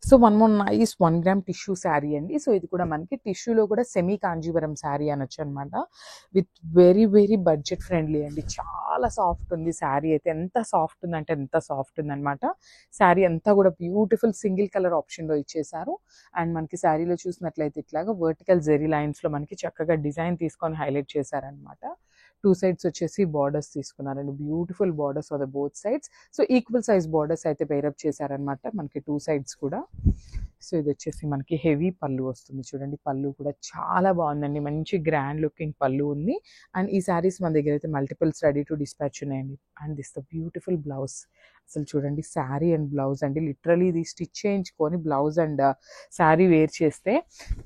So one more nice 1 gram tissue sari అండి. So ఇది కూడా మనకి టిష్యూలో కూడా సెమీ కాంజీవరం శారీ అనొచ్చు అనమాట. With very very budget friendly అండి. చాలా సాఫ్ట్ ఉంది శారీ అయితే. ఎంత సాఫ్ట్ ఉందంటే ఎంత సాఫ్ట్ ఉందనమాట. శారీ అంతా కూడా బ్యూటిఫుల్ సింగిల్ కలర్ ఆప్షన్లో ఇచ్చేసారు. అండ్ మనకి శారీలో చూసినట్లయితే ఇట్లాగా వర్టికల్ జెరీ లైన్స్లో మనకి చక్కగా డిజైన్ తీసుకొని హైలైట్ చేశారనమాట. 2 సైడ్స్ వచ్చేసి బార్డర్స్ తీసుకున్నారండి. Beautiful borders are the both sides. So equal size borders అయితే పేరప్ చేశారనమాట మనకి 2 సైడ్స్ కూడా. సో ఇది వచ్చేసి మనకి హెవీ పళ్ళు వస్తుంది చూడండి. పళ్ళు కూడా చాలా బాగుందండి. మంచి గ్రాండ్ లుకింగ్ పళ్ళు ఉంది. అండ్ ఈ శారీస్ మన దగ్గర అయితే మల్టిపుల్స్ రెడీ టు డిస్పాచ్ ఉన్నాయండి. And this the beautiful blouse. అసలు చూడండి శారీ అండ్ బ్లౌజ్ అండి. లిటరలీ ఇది స్టిచ్ చేయించుకొని బ్లౌజ్ అండ్ శారీ వేర్ చేస్తే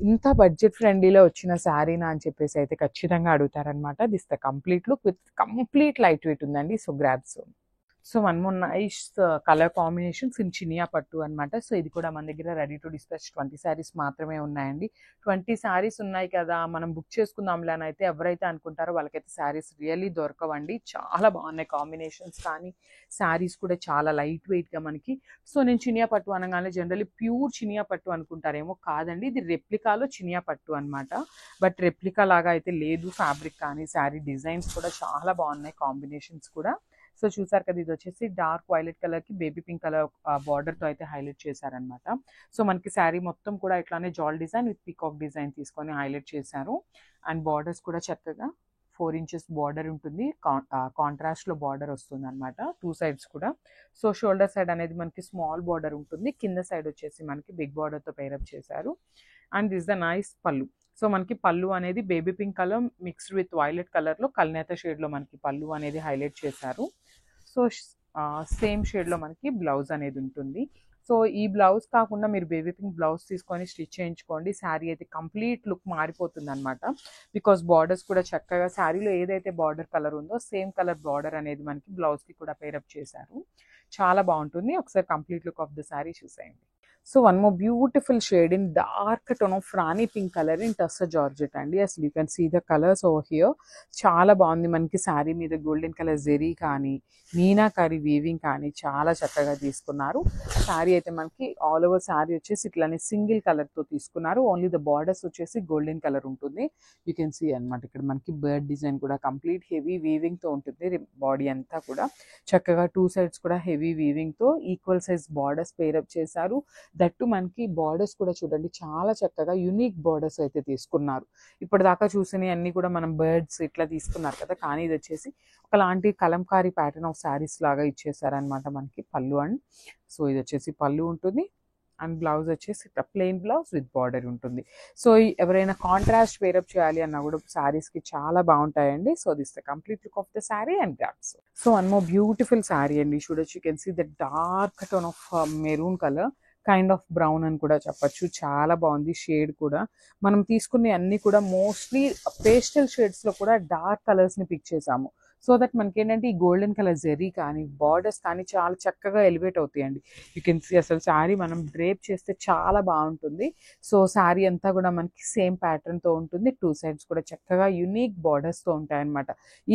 ఇంత బడ్జెట్ ఫ్రెండ్లీలో వచ్చిన శారీనా అని చెప్పేసి అయితే ఖచ్చితంగా అడుగుతారనమాట. This the complete look with complete light weight ఉందండి. So grabs. So one more nice colour combinations in చినియా పట్టు అనమాట. సో ఇది కూడా మన దగ్గర రెడీ టు డిస్పాచ్ 20 శారీస్ మాత్రమే ఉన్నాయండి. 20 శారీస్ ఉన్నాయి కదా మనం బుక్ చేసుకుందాంలే అని అయితే ఎవరైతే అనుకుంటారో వాళ్ళకైతే శారీస్ రియల్లీ దొరకవండి. చాలా బాగున్నాయి కాంబినేషన్స్, కానీ శారీస్ కూడా చాలా లైట్ వెయిట్గా మనకి. సో నేను చినియా పట్టు అనగానే జనరల్లీ ప్యూర్ చినియా పట్టు అనుకుంటారేమో, కాదండి. ఇది రెప్లికాలో చినియా పట్టు అనమాట. బట్ రెప్లికా లాగా అయితే లేదు. ఫ్యాబ్రిక్ కానీ శారీ డిజైన్స్ కూడా చాలా బాగున్నాయి, కాంబినేషన్స్ కూడా. సో చూసారు కదా, ఇది వచ్చేసి డార్క్ వైలెట్ కలర్ కి బేబీ పింక్ కలర్ బార్డర్ తో అయితే హైలైట్ చేశారనమాట. సో మనకి శారీ మొత్తం కూడా ఇట్లానే జాల్ డిజైన్ విత్ పీకాక్ డిజైన్ తీసుకొని హైలైట్ చేశారు. అండ్ బార్డర్స్ కూడా చక్కగా 4 ఇంచెస్ బార్డర్ ఉంటుంది. కాంట్రాస్ట్ లో బార్డర్ వస్తుంది అనమాట 2 సైడ్స్ కూడా. సో షోల్డర్ సైడ్ అనేది మనకి స్మాల్ బార్డర్ ఉంటుంది. కింద సైడ్ వచ్చేసి మనకి బిగ్ బార్డర్ తో పేరప్ చేశారు. అండ్ దిస్ ద నైస్ పళ్ళు. సో మనకి పళ్ళు అనేది baby pink colour mixed with violet కలర్లో కల్నేత షేడ్లో మనకి పళ్ళు అనేది హైలైట్ చేశారు. సో సేమ్ షేడ్లో మనకి బ్లౌజ్ అనేది ఉంటుంది. సో ఈ బ్లౌజ్ కాకుండా మీరు బేబీ పింక్ బ్లౌజ్ తీసుకొని స్టిచ్ చేయించుకోండి. శారీ అయితే కంప్లీట్ లుక్ మారిపోతుంది అనమాట. బికాస్ బార్డర్స్ కూడా చక్కగా శారీలో ఏదైతే బార్డర్ కలర్ ఉందో సేమ్ కలర్ బార్డర్ అనేది మనకి బ్లౌజ్కి కూడా పేరప్ చేశారు. చాలా బాగుంటుంది. ఒకసారి complete look of the sari చూసేయండి. So one more beautiful shade in dark tone of rani pink colour in tussar georgette అండి. అసలు you can see the colours over here. చాలా బాగుంది. మనకి శారీ మీద గోల్డెన్ కలర్ జెరీ కానీ మీనాకారి వీవింగ్ కానీ చాలా చక్కగా తీసుకున్నారు. శారీ అయితే మనకి ఆల్ ఓవర్ శారీ వచ్చేసి ఇట్లానే సింగిల్ కలర్తో తీసుకున్నారు. ఓన్లీ ద బార్డర్స్ వచ్చేసి గోల్డెన్ కలర్ ఉంటుంది. యూ కెన్ సీ అనమాట. ఇక్కడ మనకి బర్డ్ డిజైన్ కూడా కంప్లీట్ హెవీ వీవింగ్తో ఉంటుంది. బాడీ అంతా కూడా చక్కగా 2 సైడ్స్ కూడా హెవీ వీవింగ్తో ఈక్వల్ సైజ్ బార్డర్స్ పేరప్ చేశారు. దట్టు మనకి బార్డర్స్ కూడా చూడండి చాలా చక్కగా యూనిక్ బార్డర్స్ అయితే తీసుకున్నారు. ఇప్పటిదాకా చూసినవి అన్ని కూడా మనం బర్డ్స్ ఇట్లా తీసుకున్నారు కదా, కానీ ఇది వచ్చేసి ఒకలాంటి కలంకారీ ప్యాటర్న్ ఆఫ్ శారీస్ లాగా ఇచ్చేసారనమాట మనకి పళ్ళు. అండ్ సో ఇది వచ్చేసి పళ్ళు ఉంటుంది. అండ్ బ్లౌజ్ వచ్చేసి ప్లెయిన్ బ్లౌజ్ విత్ బార్డర్ ఉంటుంది. సో ఎవరైనా కాంట్రాస్ట్ పేరప్ చేయాలి అన్నా కూడా శారీస్కి చాలా బాగుంటాయండి. So this the complete look of the sari and grabs. So one more beautiful sari అండి. చూడొచ్చు, you can see the dark tone of maroon colour, kind of brown అని కూడా చెప్పచ్చు. చాలా బాగుంది షేడ్ కూడా. మనం తీసుకునే అన్ని కూడా మోస్ట్లీ పేస్టల్ షేడ్స్లో కూడా డార్క్ కలర్స్ని పిక్ చేసాము. సో దట్ మనకి ఏంటంటే ఈ గోల్డెన్ కలర్ జెరీ కానీ బార్డర్స్ కానీ చాలా చక్కగా ఎలివేట్ అవుతాయండి. యూ కెన్ సీ అసలు శారీ మనం డ్రేప్ చేస్తే చాలా బాగుంటుంది. సో శారీ అంతా కూడా మనకి సేమ్ ప్యాటర్న్తో ఉంటుంది. 2 సైడ్స్ కూడా చక్కగా యూనిక్ బార్డర్స్తో ఉంటాయన్నమాట.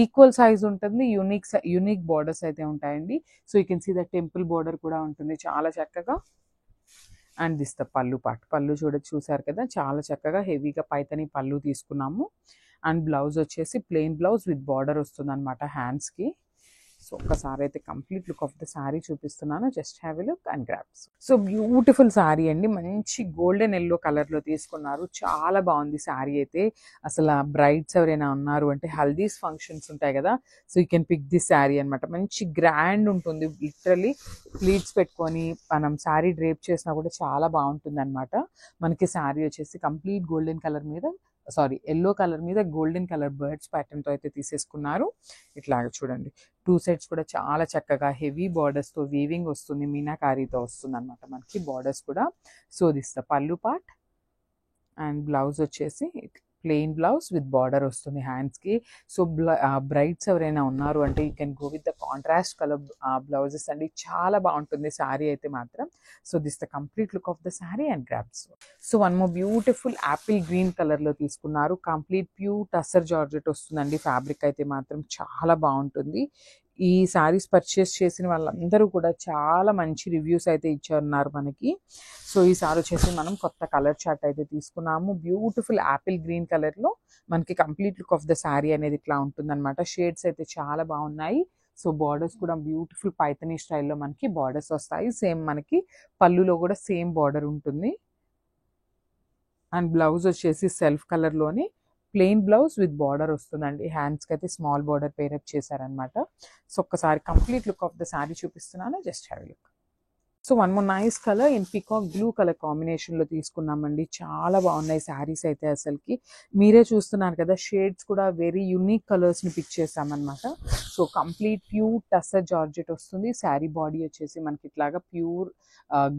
ఈక్వల్ సైజ్ ఉంటుంది. యూనిక్ బార్డర్స్ అయితే ఉంటాయండి. So you can see the temple border కూడా ఉంటుంది చాలా చక్కగా. అండ్ దిస్ ద పళ్ళు పార్ట్. పళ్ళు చూసారు కదా, చాలా చక్కగా హెవీగా పైతని పళ్ళు తీసుకున్నాము. అండ్ బ్లౌజ్ వచ్చేసి ప్లెయిన్ బ్లౌజ్ విత్ బార్డర్ వస్తుంది అనమాట హ్యాండ్స్కి. సో ఒక్కసారి అయితే complete look of the sari చూపిస్తున్నాను. Just have a look and grabs. So beautiful sari అండి. మంచి గోల్డెన్ ఎల్లో కలర్లో తీసుకున్నారు. చాలా బాగుంది శారీ అయితే. అసలు బ్రైడ్స్ ఎవరైనా ఉన్నారు అంటే హల్దీస్ ఫంక్షన్స్ ఉంటాయి కదా, so you can pick this sari అనమాట. మంచి గ్రాండ్ ఉంటుంది. లిటరలీ ప్లీట్స్ పెట్టుకొని మనం శారీ డ్రేప్ చేసినా కూడా చాలా బాగుంటుంది అనమాట. మనకి శారీ వచ్చేసి కంప్లీట్ గోల్డెన్ కలర్ మీద ఎల్లో కలర్ మీద గోల్డెన్ కలర్ బర్డ్స్ ప్యాటర్న్తో అయితే తీసేసుకున్నారు. ఇట్లాగ చూడండి, 2 సైడ్స్ కూడా చాలా చక్కగా హెవీ బార్డర్స్తో వీవింగ్ వస్తుంది. మీనాకారీతో వస్తుంది అనమాట మనకి బార్డర్స్ కూడా. సో దిస్ ద పళ్ళు పార్ట్. అండ్ బ్లౌజ్ వచ్చేసి ప్లెయిన్ బ్లౌజ్ విత్ బార్డర్ వస్తుంది హ్యాండ్స్కి. సో బ్రైడ్స్ ఎవరైనా ఉన్నారు అంటే you can go with the contrast colour blouses అండి. చాలా బాగుంటుంది శారీ అయితే మాత్రం. So this the complete look of the sari and grabs. So one more beautiful Apple green కలర్లో తీసుకున్నారు. కంప్లీట్ ప్యూర్ టస్సర్ జార్జెట్ వస్తుందండి. ఫ్యాబ్రిక్ అయితే మాత్రం చాలా బాగుంటుంది. ఈ సారీస్ పర్చేస్ చేసిన వాళ్ళందరూ కూడా చాలా మంచి రివ్యూస్ అయితే ఇచ్చారు మనకి. సో ఈసారి వచ్చేసి మనం కొత్త కలర్ చార్ట్ అయితే తీసుకున్నాము. బ్యూటిఫుల్ యాపిల్ గ్రీన్ కలర్లో మనకి complete look of the sari అనేది ఇట్లా ఉంటుందన్నమాట. షేడ్స్ అయితే చాలా బాగున్నాయి. సో బార్డర్స్ కూడా బ్యూటిఫుల్ పైథనీ స్టైల్లో మనకి బార్డర్స్ వస్తాయి. సేమ్ మనకి పళ్ళులో కూడా సేమ్ బార్డర్ ఉంటుంది. అండ్ బ్లౌజ్ వచ్చేసి సెల్ఫ్ కలర్లోనే ప్లెయిన్ బ్లౌజ్ విత్ బార్డర్ వస్తుందండి. హ్యాండ్స్కి అయితే స్మాల్ బార్డర్ పేరప్ చేశారనమాట. సో ఒక్కసారి complete look of the sari చూపిస్తున్నాను, just have look. So one more nice colour in peacock blue colour కాంబినేషన్లో తీసుకున్నామండి. చాలా బాగున్నాయి శారీస్ అయితే. అసలుకి మీరే చూస్తున్నారు కదా, షేడ్స్ కూడా వెరీ యూనిక్ కలర్స్ని పిక్ చేసామన్నమాట. So complete pure tussar georgette వస్తుంది. శారీ బాడీ వచ్చేసి మనకి ఇట్లాగా ప్యూర్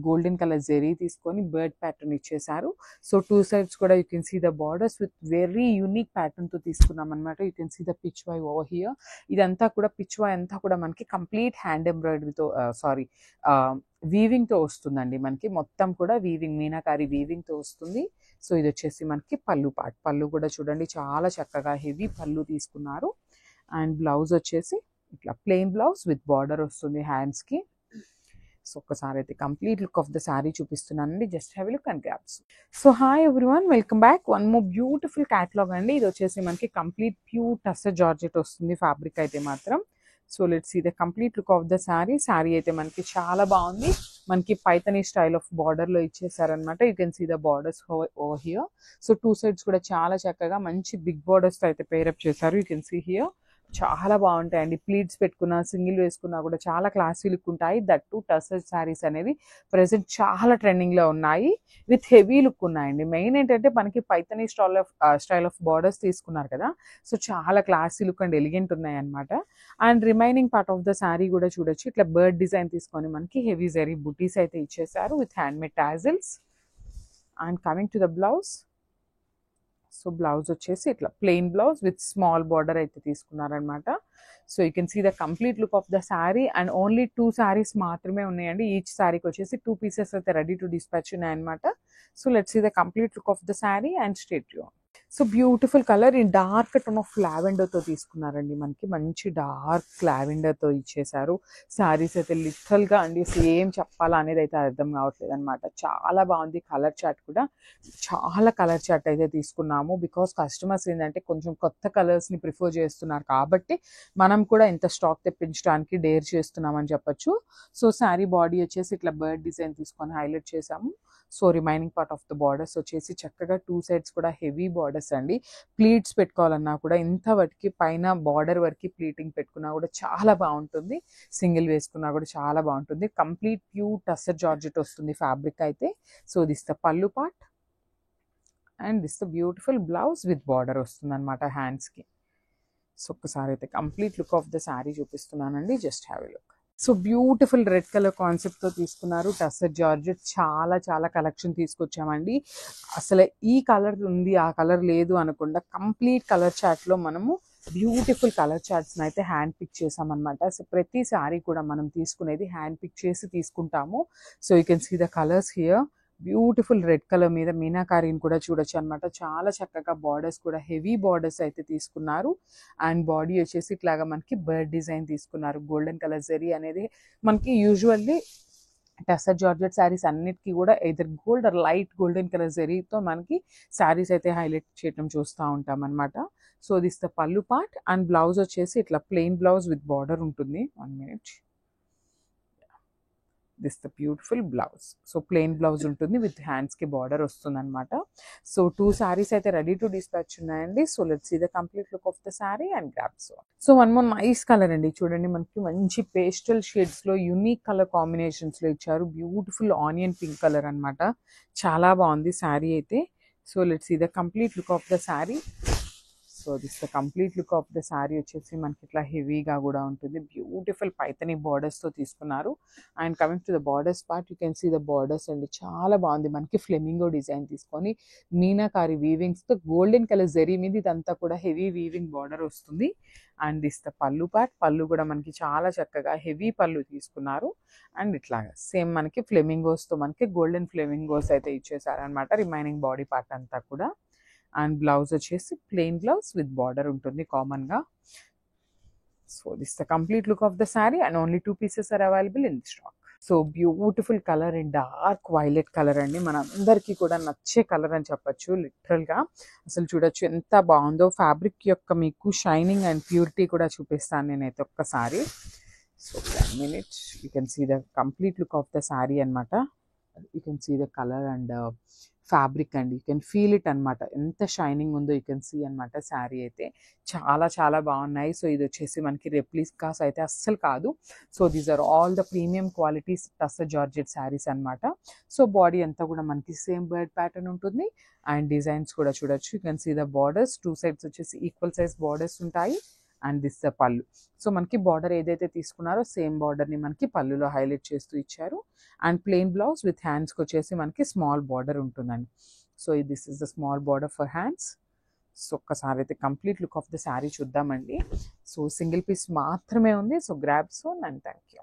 గోల్డెన్ కలర్ జెరీ తీసుకొని బర్డ్ ప్యాటర్న్ ఇచ్చేసారు. సో టూ సైడ్స్ కూడా you can see the borders with very unique ప్యాటర్న్తో తీసుకున్నాం అనమాట. You can see the pichwai over here. ఇదంతా కూడా పిచ్ వై అంతా కూడా మనకి కంప్లీట్ హ్యాండ్ ఎంబ్రాయిడరీతో వీవింగ్తో వస్తుందండి. మనకి మొత్తం కూడా వీవింగ్, మీనాకారి వీవింగ్తో వస్తుంది. సో ఇది వచ్చేసి మనకి పళ్ళు పార్ట్. పళ్ళు కూడా చూడండి చాలా చక్కగా హెవీ పళ్ళు తీసుకున్నారు. అండ్ బ్లౌజ్ వచ్చేసి ఇట్లా ప్లెయిన్ బ్లౌజ్ విత్ బార్డర్ వస్తుంది హ్యాండ్స్కి. సో ఒక్కసారి అయితే complete look of the sari చూపిస్తున్నానండి, just have a look and grabs. So hi everyone, welcome back. One more beautiful catalogue అండి. ఇది వచ్చేసి మనకి కంప్లీట్ ప్యూర్ టస్సర్ జార్జెట్ వస్తుంది ఫ్యాబ్రిక్ అయితే మాత్రం. So let's see the complete look of the sari. Sari అయితే మనకి చాలా బాగుంది. మనకి పైథనీ స్టైల్ ఆఫ్ బార్డర్లో ఇచ్చేసారనమాట. You can see the borders over here. So two sides కూడా చాలా చక్కగా మంచి బిగ్ బార్డర్స్తో అయితే పేరప్ చేశారు. You can see here. చాలా బాగుంటాయండి. ప్లీట్స్ పెట్టుకున్నా, సింగిల్ వేసుకున్నా కూడా చాలా క్లాసీ లుక్ ఉంటాయి. దట్ టు టస్సర్ శారీస్ అనేవి ప్రెసెంట్ చాలా ట్రెండింగ్లో ఉన్నాయి, విత్ హెవీ లుక్ ఉన్నాయండి. మెయిన్ ఏంటంటే మనకి పైథనీ స్టైల్ ఆఫ్ బార్డర్స్ తీసుకున్నారు కదా, సో చాలా క్లాసీ లుక్ అండ్ ఎలిగెంట్ ఉన్నాయి అనమాట. And remaining part of the sari కూడా చూడొచ్చు, ఇట్లా బర్డ్ డిజైన్ తీసుకొని మనకి హెవీ జరీ బుటీస్ అయితే ఇచ్చేసారు with handmade tassels. And coming to the blouse. So blouse వచ్చేసి ఇట్లా plain blouse with small border అయితే తీసుకున్నారనమాట. So you can see the complete look of the sari. And only 2 saris మాత్రమే ఉన్నాయండి. ఈచ్ శారీకి వచ్చేసి 2 పీసెస్ అయితే రెడీ టు డిస్పాచ్ ఉన్నాయన్నమాట. So let's see the complete look of the sari and stay యూ. So beautiful colour in dark tone of లావెండర్తో తీసుకున్నారండి. మనకి మంచి డార్క్ లావెండర్తో ఇచ్చేసారు. శారీస్ అయితే లిటరల్గా అండి ఏం చెప్పాలా అనేది అయితే అర్థం కావట్లేదు అనమాట. చాలా బాగుంది. కలర్ చార్ట్ కూడా చాలా కలర్ చార్ట్ అయితే తీసుకున్నాము. బికాస్ కస్టమర్స్ ఏంటంటే కొంచెం కొత్త కలర్స్ని ప్రిఫర్ చేస్తున్నారు కాబట్టి మనం కూడా ఇంత స్టాక్ తెప్పించడానికి డేర్ చేస్తున్నామని చెప్పొచ్చు. సో శారీ బాడీ వచ్చేసి ఇట్లా బర్డ్ డిజైన్ తీసుకొని హైలైట్ చేసాము. So remaining part of the borders వచ్చేసి చక్కగా 2 సైడ్స్ కూడా హెవీ బార్డర్స్ అండి. ప్లీట్స్ పెట్టుకోవాలన్నా కూడా ఇంత వాటికి పైన బార్డర్ వరకు ప్లీటింగ్ పెట్టుకున్నా కూడా చాలా బాగుంటుంది. సింగిల్ వేసుకున్నా కూడా చాలా బాగుంటుంది. కంప్లీట్ ప్యూర్ టస్సర్ జార్జెట్ వస్తుంది ఫ్యాబ్రిక్ అయితే. సో దిస్ ద పళ్ళు part and this the beautiful blouse with border వస్తుంది అనమాట హ్యాండ్స్కి. సో ఒక్కసారి అయితే complete look of the sari చూపిస్తున్నానండి, just have a look. So beautiful red colour కాన్సెప్ట్తో తీసుకున్నారు. టస్సర్ జార్జెట్ చాలా చాలా కలెక్షన్ తీసుకొచ్చామండి. అసలు ఈ కలర్ ఉంది ఆ కలర్ లేదు అనకుండా కంప్లీట్ కలర్ చార్ట్లో మనము బ్యూటిఫుల్ కలర్ చార్ట్స్ని అయితే హ్యాండ్ పిక్ చేసామన్నమాట. సో ప్రతి శారీ కూడా మనం తీసుకునేది హ్యాండ్ పిక్ చేసి తీసుకుంటాము. So you can see the colours here. Beautiful red colour మీద మీనాకారీని కూడా చూడొచ్చు అనమాట. చాలా చక్కగా బార్డర్స్ కూడా హెవీ బార్డర్స్ అయితే తీసుకున్నారు. అండ్ బాడీ వచ్చేసి ఇట్లాగా మనకి బర్డ్ డిజైన్ తీసుకున్నారు. గోల్డెన్ కలర్ జరీ అనేది మనకి యూజువల్లీ టస్సర్ జార్జెట్ శారీస్ అన్నిటికీ కూడా either gold or light golden colour జరీతో మనకి శారీస్ అయితే హైలైట్ చేయడం చూస్తూ ఉంటాం అనమాట. సో దిస్ ద పళ్ళు పార్ట్. అండ్ బ్లౌజ్ వచ్చేసి ఇట్లా ప్లెయిన్ బ్లౌజ్ విత్ బార్డర్ ఉంటుంది. 1 minute. This the beautiful blouse. So plain blouse ఉంటుంది విత్ హ్యాండ్స్కి బార్డర్ వస్తుంది అనమాట. సో 2 శారీస్ అయితే రెడీ టు డిస్పాచ్ ఉన్నాయండి. So let's see the complete look of the sari and grabs. So one more nice colour అండి. చూడండి మనకి మంచి పేస్టల్ షేడ్స్లో యూనిక్ కలర్ కాంబినేషన్స్లో ఇచ్చారు. బ్యూటిఫుల్ ఆనియన్ పింక్ కలర్ అనమాట. చాలా బాగుంది శారీ అయితే. So let's see the complete look of the sari. So this the complete look of the sari వచ్చేసి మనకి ఇట్లా హెవీగా కూడా ఉంటుంది. బ్యూటిఫుల్ పైథనీ బార్డర్స్తో తీసుకున్నారు. And coming to the borders part, you can see the borders అండి. చాలా బాగుంది. మనకి ఫ్లెమింగో డిజైన్ తీసుకొని మీనాకారి వీవింగ్స్తో గోల్డెన్ కలర్ జరీ మీద ఇదంతా కూడా హెవీ వీవింగ్ బార్డర్ వస్తుంది. అండ్ దిస్ ద పళ్ళు పార్ట్. పళ్ళు కూడా మనకి చాలా చక్కగా హెవీ పళ్ళు తీసుకున్నారు. అండ్ ఇట్లాగా సేమ్ మనకి ఫ్లెమింగోస్తో మనకి గోల్డెన్ ఫ్లెమింగోస్ అయితే ఇచ్చేసారనమాట రిమైనింగ్ బాడీ పార్ట్ అంతా కూడా. అండ్ బ్లౌజ్ వచ్చేసి ప్లెయిన్ బ్లౌజ్ విత్ బార్డర్ ఉంటుంది కామన్గా. So this the complete look of the sari and only 2 pieces are available in the stock. So beautiful colour and dark violet colour అండి, మన అందరికీ కూడా నచ్చే కలర్ అని చెప్పొచ్చు లిటరల్గా. అసలు చూడొచ్చు ఎంత బాగుందో. ఫ్యాబ్రిక్ యొక్క మీకు షైనింగ్ అండ్ ప్యూరిటీ కూడా చూపిస్తాను నేనైతే ఒక్కసారి. So 1 minute, you can see the complete look of the saree అనమాట. You can see the color and fabric and you can feel it అనమాట, ఎంత షైనింగ్ ఉందో యూ కెన్ సీ అనమాట. శారీ అయితే చాలా చాలా బాగున్నాయి. సో ఇది వచ్చేసి మనకి రెప్లికాస్ అయితే అస్సలు కాదు. So these are all the premium qualities tussar georgette saris అనమాట. సో బాడీ అంతా కూడా మనకి సేమ్ బర్డ్ ప్యాటర్న్ ఉంటుంది అండ్ డిజైన్స్ కూడా చూడొచ్చు. You can see the borders, 2 sides వచ్చేసి ఈక్వల్ సైజ్ బార్డర్స్ ఉంటాయి అండ్ దిస్ ద పళ్ళు. సో మనకి బార్డర్ ఏదైతే తీసుకున్నారో సేమ్ బార్డర్ని మనకి పళ్ళులో హైలైట్ చేస్తూ ఇచ్చారు అండ్ ప్లెయిన్ బ్లౌజ్ విత్ హ్యాండ్స్కి వచ్చేసి మనకి స్మాల్ బార్డర్ ఉంటుందండి. So this is the small border for hands. So ఒక్కసారి అయితే complete look of the sari చూద్దామండి. సో సింగిల్ పీస్ మాత్రమే ఉంది. So grab son and thank you.